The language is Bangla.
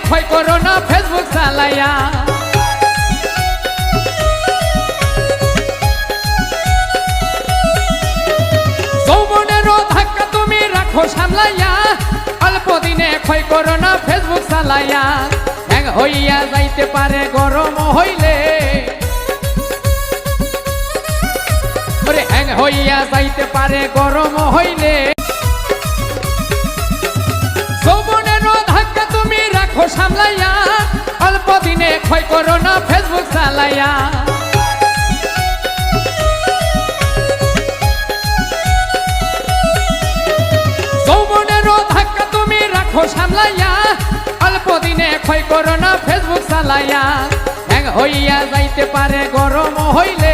ক্ষয় করো না ফেসবুক চালাইয়া। যৌবনেরও ধাক্কা তুমি রাখো সামলাইয়া, অল্প দিনে ক্ষয় করো না ফেসবুক চালাইয়া। হ্যাং হইয়া যাইতে পারে গরম হইলে, হ্যাং হইয়া যাইতে পারে গরম হইলে। যৌবনেরও ধাক্কা তুমি রাখো সামলাইয়া, অল্প দিনে ক্ষয় করো না ফেসবুক চালাইয়া। যৌবনেরও ধাক্কা তুমি রাখো সামলাইয়া, অল্প দিনে ক্ষয় করো না ফেসবুক চালাইয়া। হ্যাং হইয়া যাইতে পারে গরম হইলে।